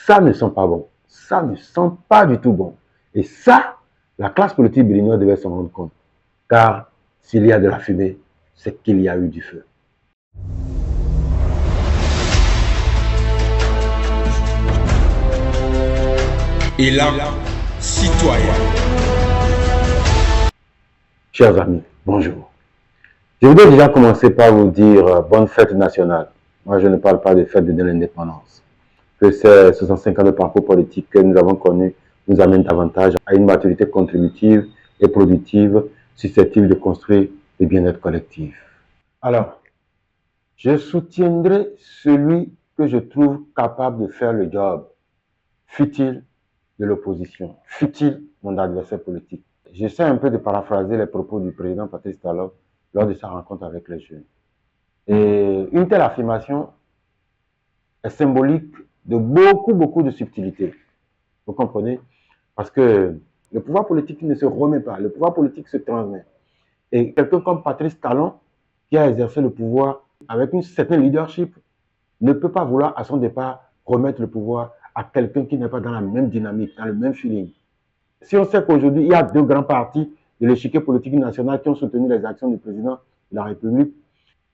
ça ne sent pas bon. Ça ne sent pas du tout bon. Et ça, la classe politique béninoise devait s'en rendre compte. Car s'il y a de la fumée, c'est qu'il y a eu du feu. Élan citoyen. Chers amis, bonjour. Je voudrais déjà commencer par vous dire bonne fête nationale. Moi, je ne parle pas de fête de l'indépendance. Que ces 65 ans de parcours politique que nous avons connu nous amènent davantage à une maturité contributive et productive susceptible de construire le bien-être collectif. Alors, je soutiendrai celui que je trouve capable de faire le job, fut-il de l'opposition, fut-il mon adversaire politique. J'essaie un peu de paraphraser les propos du président Patrice Talon lors de sa rencontre avec les jeunes. Et une telle affirmation est symbolique de beaucoup de subtilités. Vous comprenez? Parce que le pouvoir politique ne se remet pas, le pouvoir politique se transmet. Et quelqu'un comme Patrice Talon, qui a exercé le pouvoir avec une certaine leadership, ne peut pas vouloir à son départ remettre le pouvoir à quelqu'un qui n'est pas dans la même dynamique, dans le même feeling. Si on sait qu'aujourd'hui, il y a deux grands partis de l'échiquier politique national qui ont soutenu les actions du président de la République,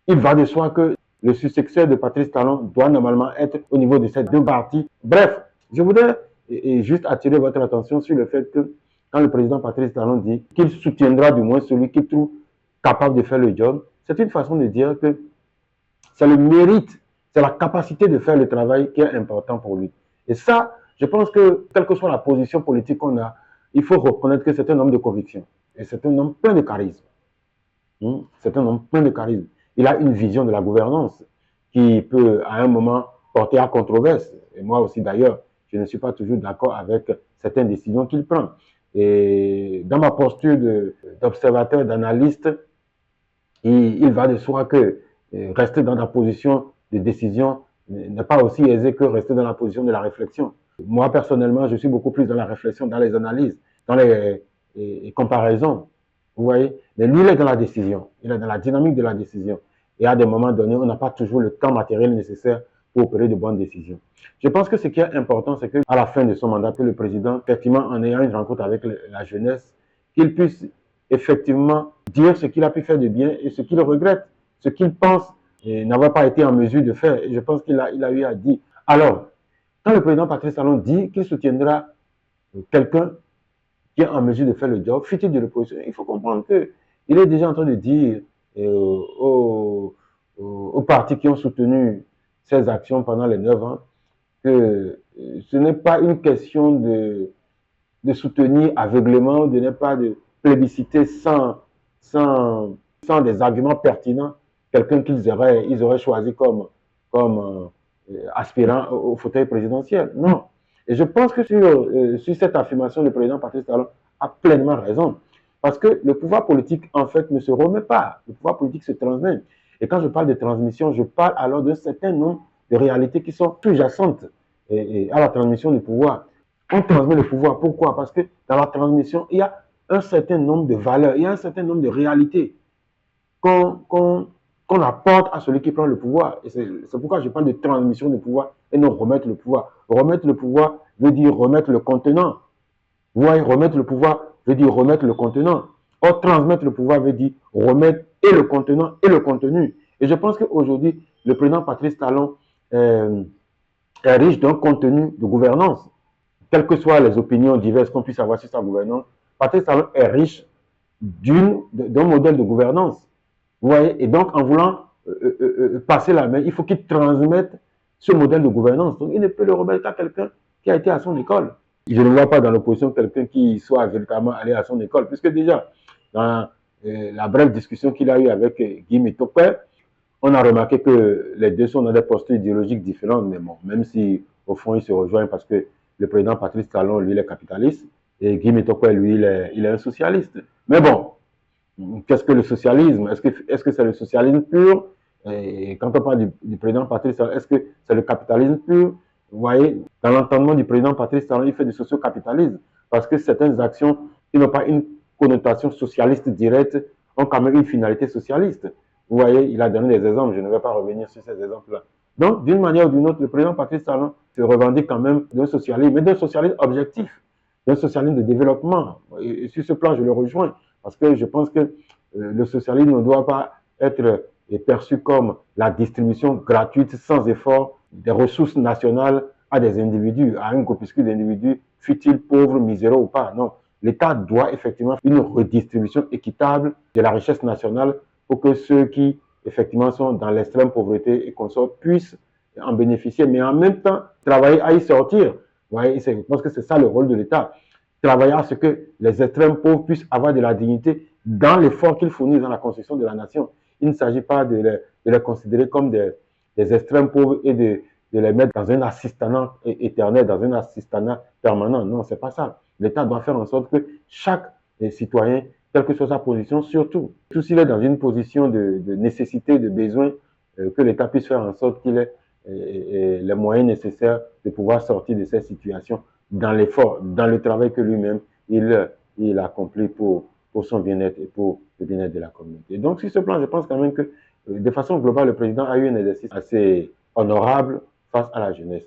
il va de soi que le successeur de Patrice Talon doit normalement être au niveau de ces deux partis. Bref, je voudrais juste attirer votre attention sur le fait que quand le président Patrice Talon dit qu'il soutiendra du moins celui qu'il trouve capable de faire le job, c'est une façon de dire que c'est le mérite, c'est la capacité de faire le travail qui est important pour lui. Et ça, je pense que, quelle que soit la position politique qu'on a, il faut reconnaître que c'est un homme de conviction. Et c'est un homme plein de charisme. C'est un homme plein de charisme. Il a une vision de la gouvernance qui peut, à un moment, porter à controverse. Et moi aussi, d'ailleurs, je ne suis pas toujours d'accord avec certaines décisions qu'il prend. Et dans ma posture d'observateur, d'analyste, il va de soi que rester dans la position de décision n'est pas aussi aisé que rester dans la position de la réflexion. Moi, personnellement, je suis beaucoup plus dans la réflexion, dans les analyses, dans les comparaisons. Vous voyez? Mais lui, il est dans la décision. Il est dans la dynamique de la décision. Et à des moments donnés, on n'a pas toujours le temps matériel nécessaire pour opérer de bonnes décisions. Je pense que ce qui est important, c'est qu'à la fin de son mandat, que le président, effectivement, en ayant une rencontre avec la jeunesse, qu'il puisse effectivement dire ce qu'il a pu faire de bien et ce qu'il regrette, ce qu'il pense n'avoir pas été en mesure de faire. Et je pense qu'il a eu à dire. Alors, quand le président Patrice Talon dit qu'il soutiendra quelqu'un qui est en mesure de faire le job, fut-il de l'opposition, il faut comprendre qu'il est déjà en train de dire aux partis qui ont soutenu ces actions pendant les 9 ans que ce n'est pas une question de soutenir aveuglément, de ne pas de plébisciter sans des arguments pertinents quelqu'un qu'ils auraient choisi comme aspirant au fauteuil présidentiel. Non. Et je pense que sur cette affirmation, le président Patrice Talon a pleinement raison. Parce que le pouvoir politique, en fait, ne se remet pas. Le pouvoir politique se transmet. Et quand je parle de transmission, je parle alors d'un certain nombre de réalités qui sont sous-jacentes à la transmission du pouvoir. On transmet le pouvoir. Pourquoi? Parce que dans la transmission, il y a un certain nombre de valeurs, il y a un certain nombre de réalités qu'on apporte à celui qui prend le pouvoir. Et c'est pourquoi je parle de transmission du pouvoir et non remettre le pouvoir. Remettre le pouvoir veut dire remettre le contenant. Vous voyez, remettre le pouvoir veut dire remettre le contenant. Or, transmettre le pouvoir veut dire remettre et le contenant et le contenu. Et je pense qu'aujourd'hui, le président Patrice Talon est riche d'un contenu de gouvernance. Quelles que soient les opinions diverses qu'on puisse avoir sur sa gouvernance, Patrice Talon est riche d'un modèle de gouvernance. Vous voyez, et donc en voulant passer la main, il faut qu'il transmette ce modèle de gouvernance. Donc il ne peut le remettre qu'à quelqu'un qui a été à son école. Je ne vois pas dans l'opposition quelqu'un qui soit véritablement allé à son école, puisque déjà, dans la brève discussion qu'il a eue avec Guy Mitopé, on a remarqué que les deux sont dans des postures idéologiques différentes, mais bon, même si au fond ils se rejoignent parce que le président Patrice Talon, lui, il est capitaliste, et Guy Mitopé, lui, il est un socialiste. Mais bon, qu'est-ce que le socialisme? Est-ce que c'est le socialisme pur? Et quand on parle du président Patrice Talon, est-ce que c'est le capitalisme pur? Vous voyez, dans l'entendement du président Patrice Talon, il fait du socio-capitalisme parce que certaines actions qui n'ont pas une connotation socialiste directe ont quand même une finalité socialiste. Vous voyez, il a donné des exemples, je ne vais pas revenir sur ces exemples-là. Donc, d'une manière ou d'une autre, le président Patrice Talon se revendique quand même d'un socialisme, mais d'un socialisme objectif, d'un socialisme de développement. Et sur ce plan, je le rejoins, parce que je pense que le socialisme ne doit pas être perçu comme la distribution gratuite, sans effort, des ressources nationales à des individus, à un groupuscule d'individus, fut-il pauvre, miséreux ou pas. Non, l'État doit effectivement une redistribution équitable de la richesse nationale pour que ceux qui effectivement sont dans l'extrême pauvreté et consorts puissent en bénéficier, mais en même temps travailler à y sortir. Ouais, je pense que c'est ça le rôle de l'État. Travailler à ce que les extrêmes pauvres puissent avoir de la dignité dans l'effort qu'ils fournissent dans la construction de la nation. Il ne s'agit pas de les considérer comme des extrêmes pauvres et de les mettre dans un assistanat éternel, dans un assistanat permanent. Non, c'est pas ça. L'État doit faire en sorte que chaque citoyen, quelle que soit sa position, surtout s'il est dans une position de nécessité, de besoin, que l'État puisse faire en sorte qu'il ait les moyens nécessaires de pouvoir sortir de cette situation dans l'effort, dans le travail que lui-même il accomplit pour son bien-être et pour le bien-être de la communauté. Donc, sur ce plan, je pense quand même que, de façon globale, le président a eu un exercice assez honorable face à la jeunesse.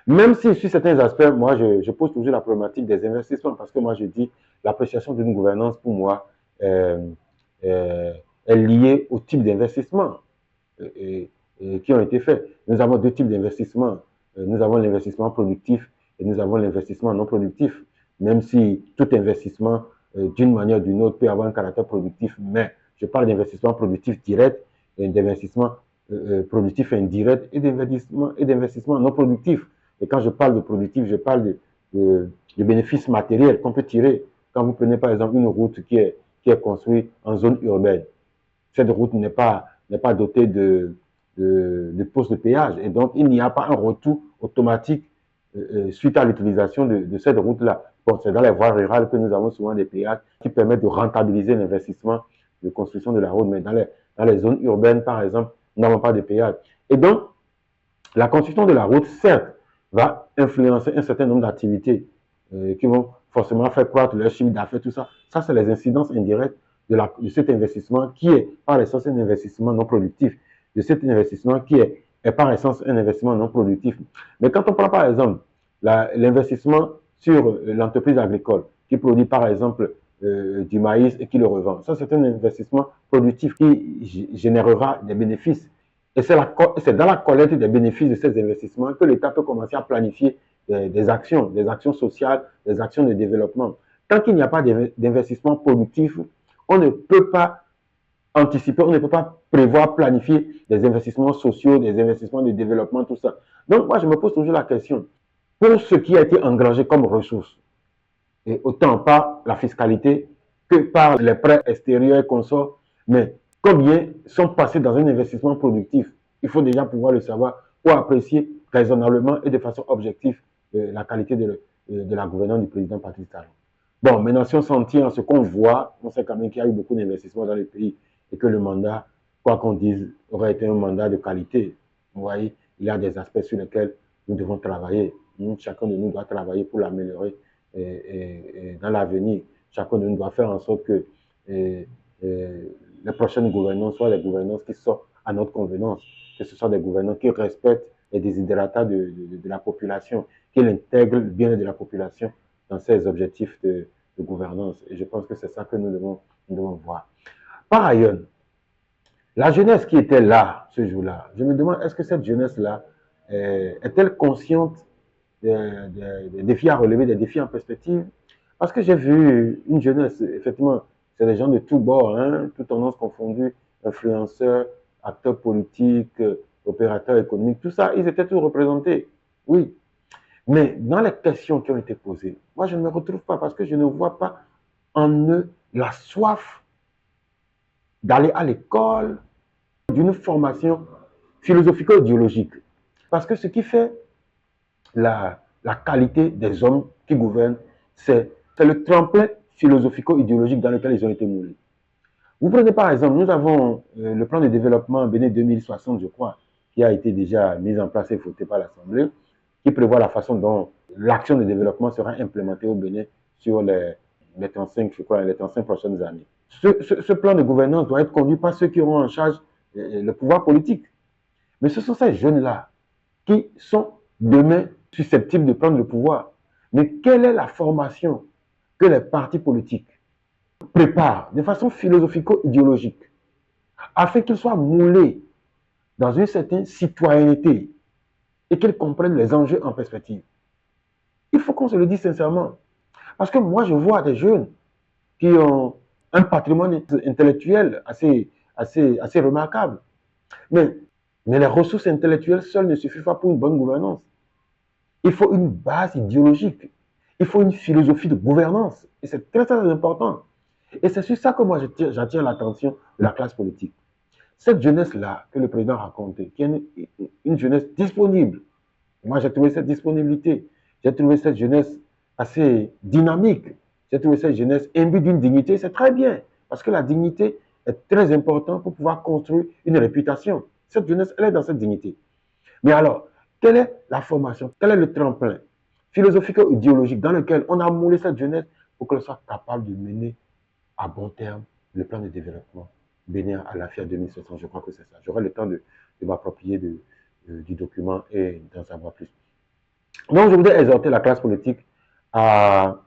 Même si sur certains aspects, moi, je pose toujours la problématique des investissements, parce que moi, je dis l'appréciation d'une gouvernance, pour moi, est liée au type d'investissement qui ont été faits. Nous avons deux types d'investissements. Nous avons l'investissement productif et nous avons l'investissement non productif. Même si tout investissement, d'une manière ou d'une autre, peut avoir un caractère productif, mais je parle d'investissement productif direct et d'investissement productif indirect et d'investissement non productif. Et quand je parle de productif, je parle de bénéfices matériels qu'on peut tirer. Quand vous prenez par exemple une route qui est construite en zone urbaine, cette route n'est pas dotée de postes de péage. Et donc, il n'y a pas un retour automatique suite à l'utilisation de cette route-là. Bon, c'est dans les voies rurales que nous avons souvent des péages qui permettent de rentabiliser l'investissement de construction de la route. Mais dans les zones urbaines, par exemple, nous n'avons pas de péage. Et donc, la construction de la route, certes, va influencer un certain nombre d'activités qui vont forcément faire croître leur chiffre d'affaires, tout ça. Ça, c'est les incidences indirectes de cet investissement qui est par essence un investissement non productif, de cet investissement qui est par essence un investissement non productif. Mais quand on prend par exemple l'investissement sur l'entreprise agricole qui produit par exemple du maïs et qui le revend, ça c'est un investissement productif qui générera des bénéfices. Et c'est dans la collecte des bénéfices de ces investissements que l'État peut commencer à planifier des actions sociales, des actions de développement. Tant qu'il n'y a pas d'investissement productif, on ne peut pas anticiper, on ne peut pas prévoir, planifier des investissements sociaux, des investissements de développement, tout ça. Donc, moi, je me pose toujours la question, pour ce qui a été engrangé comme ressources, et autant par la fiscalité que par les prêts extérieurs et consorts, mais combien sont passés dans un investissement productif? Il faut déjà pouvoir le savoir pour apprécier raisonnablement et de façon objective la qualité de la gouvernance du président Patrice Talon. Bon, maintenant, si on s'en tient à ce qu'on voit, on sait quand même qu'il y a eu beaucoup d'investissements dans le pays et que le mandat, quoi qu'on dise, aurait été un mandat de qualité. Vous voyez, il y a des aspects sur lesquels nous devons travailler. Chacun de nous doit travailler pour l'améliorer dans l'avenir. Chacun de nous doit faire en sorte que les prochaines gouvernances soient des gouvernances qui sortent à notre convenance, que ce soit des gouvernances qui respectent les desiderata de la population, qui intègrent le bien de la population dans ces objectifs de gouvernance. Et je pense que c'est ça que nous devons voir. Par ailleurs, la jeunesse qui était là ce jour-là, je me demande, est-ce que cette jeunesse-là est-elle consciente des défis à relever, des défis en perspective? Parce que j'ai vu une jeunesse, effectivement, c'est des gens de tous bords, hein, toutes tendances confondues, influenceurs, acteurs politiques, opérateurs économiques, tout ça, ils étaient tous représentés. Oui. Mais dans les questions qui ont été posées, moi je ne me retrouve pas parce que je ne vois pas en eux la soif d'aller à l'école, d'une formation philosophico-idéologique. Parce que ce qui fait la qualité des hommes qui gouvernent, c'est le tremplin philosophico-idéologique dans lequel ils ont été moulés. Vous prenez par exemple, nous avons le plan de développement Bénin 2060, je crois, qui a été déjà mis en place et voté par l'Assemblée, qui prévoit la façon dont l'action de développement sera implémentée au Bénin sur les 35, je crois, les 35 prochaines années. Ce plan de gouvernance doit être conduit par ceux qui auront en charge le pouvoir politique. Mais ce sont ces jeunes-là qui sont demain susceptibles de prendre le pouvoir. Mais quelle est la formation que les partis politiques préparent de façon philosophico-idéologique afin qu'ils soient moulés dans une certaine citoyenneté et qu'ils comprennent les enjeux en perspective? Il faut qu'on se le dise sincèrement. Parce que moi, je vois des jeunes qui ont un patrimoine intellectuel assez remarquable. Mais les ressources intellectuelles seules ne suffisent pas pour une bonne gouvernance. Il faut une base idéologique. Il faut une philosophie de gouvernance. Et c'est très, très important. Et c'est sur ça que moi, j'attire l'attention de la classe politique. Cette jeunesse-là que le président a racontée, qui est une jeunesse disponible. Moi, j'ai trouvé cette disponibilité. J'ai trouvé cette jeunesse assez dynamique. J'ai trouvé cette jeunesse imbue d'une dignité. C'est très bien. Parce que la dignité est très importante pour pouvoir construire une réputation. Cette jeunesse, elle est dans cette dignité. Mais alors, quelle est la formation? Quel est le tremplin philosophique ou idéologique dans lequel on a moulé cette jeunesse pour qu'elle soit capable de mener à bon terme le plan de développement Bénin à la FIA 2700? Je crois que c'est ça. J'aurai le temps de m'approprier du document et d'en savoir plus. Donc, je voudrais exhorter la classe politique à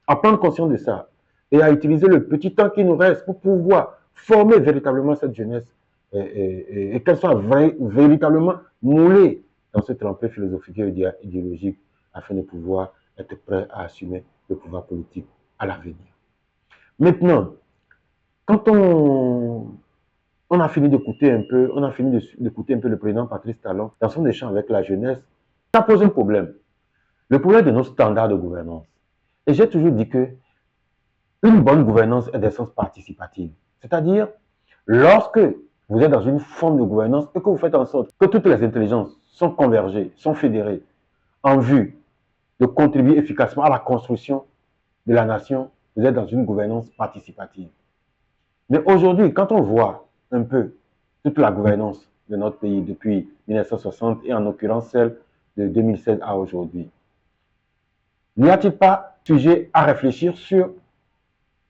prendre conscience de ça et à utiliser le petit temps qui nous reste pour pouvoir former véritablement cette jeunesse et qu'elle soit véritablement moulée dans ce tremplin philosophique et idéologique afin de pouvoir être prêt à assumer le pouvoir politique à l'avenir. Maintenant, quand on a fini d'écouter un peu, le président Patrice Talon dans son échange avec la jeunesse, ça pose un problème. Le problème de nos standards de gouvernance. Et j'ai toujours dit que une bonne gouvernance est d'essence participative. C'est-à-dire, lorsque vous êtes dans une forme de gouvernance et que vous faites en sorte que toutes les intelligences sont convergées, sont fédérées en vue de contribuer efficacement à la construction de la nation, vous êtes dans une gouvernance participative. Mais aujourd'hui, quand on voit un peu toute la gouvernance de notre pays depuis 1960 et en l'occurrence celle de 2016 à aujourd'hui, n'y a-t-il pas sujet à réfléchir sur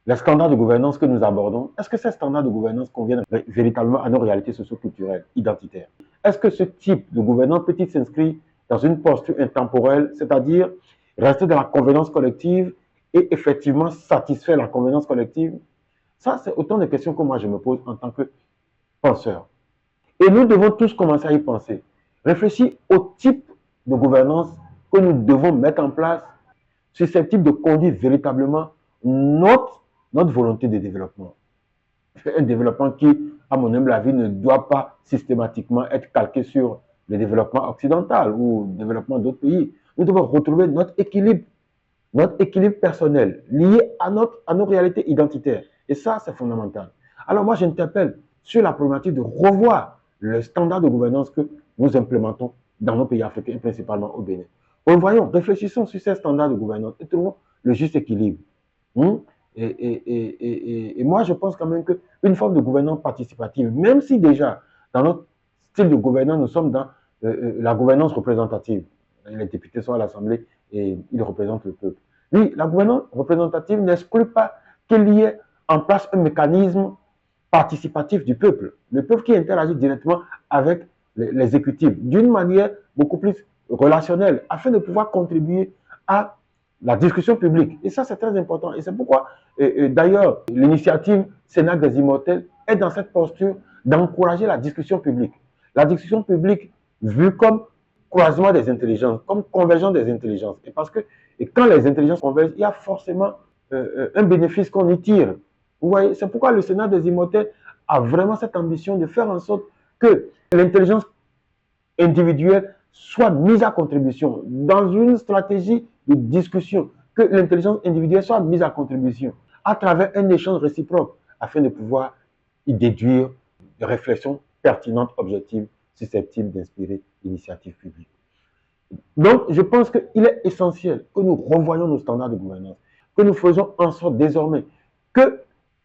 les standards de gouvernance que nous abordons? Est-ce que ces standards de gouvernance conviennent véritablement à nos réalités socio-culturelles, identitaires? Est-ce que ce type de gouvernance peut-il s'inscrire dans une posture intemporelle, c'est-à-dire rester dans la convenance collective et effectivement satisfaire la convenance collective? Ça, c'est autant de questions que moi je me pose en tant que penseur. Et nous devons tous commencer à y penser. Réfléchir au type de gouvernance que nous devons mettre en place susceptible de conduire véritablement notre volonté de développement. Un développement qui, à mon humble avis, ne doit pas systématiquement être calqué sur le développement occidental ou le développement d'autres pays. Nous devons retrouver notre équilibre personnel lié à nos réalités identitaires. Et ça, c'est fondamental. Alors moi, j'interpelle sur la problématique de revoir le standard de gouvernance que nous implémentons dans nos pays africains, principalement au Bénin. Voyons, réfléchissons sur ces standards de gouvernance et trouvons le juste équilibre. Et moi, je pense quand même qu'une forme de gouvernance participative, même si déjà, dans notre style de gouvernance, nous sommes dans la gouvernance représentative. Les députés sont à l'Assemblée et ils représentent le peuple. Oui, la gouvernance représentative n'exclut pas qu'il y ait en place un mécanisme participatif du peuple. Le peuple qui interagit directement avec l'exécutif d'une manière beaucoup plus relationnelle afin de pouvoir contribuer à la discussion publique. Et ça, c'est très important. Et c'est pourquoi, d'ailleurs, l'initiative Sénat des Immortels est dans cette posture d'encourager la discussion publique. La discussion publique vue comme croisement des intelligences, comme convergence des intelligences. Et parce que quand les intelligences convergent, il y a forcément un bénéfice qu'on y tire. Vous voyez, c'est pourquoi le Sénat des Immortels a vraiment cette ambition de faire en sorte que l'intelligence individuelle soit mise à contribution dans une stratégie de discussion, que l'intelligence individuelle soit mise à contribution à travers un échange réciproque afin de pouvoir y déduire des réflexions pertinentes, objectives, susceptibles d'inspirer l'initiative publique. Donc, je pense qu'il est essentiel que nous revoyions nos standards de gouvernance, que nous faisons en sorte désormais que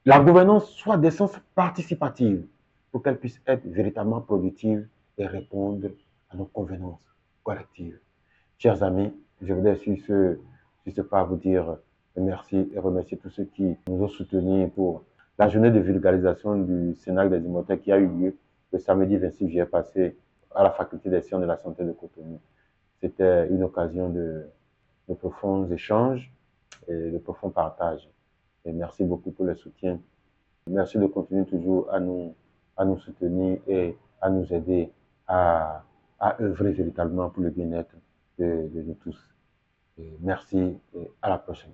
la gouvernance soit d'essence participative pour qu'elle puisse être véritablement productive et répondre à nos convenances collectives. Chers amis, je voudrais sur ce pas vous dire merci et remercier tous ceux qui nous ont soutenus pour la journée de vulgarisation du Sénat des Immortels qui a eu lieu le samedi 26 juillet passé à la faculté des sciences de la santé de Cotonou. C'était une occasion de profonds échanges et de profonds partages. Et merci beaucoup pour le soutien. Merci de continuer toujours à nous soutenir et à nous aider à œuvrer véritablement pour le bien-être de nous tous. Et merci et à la prochaine.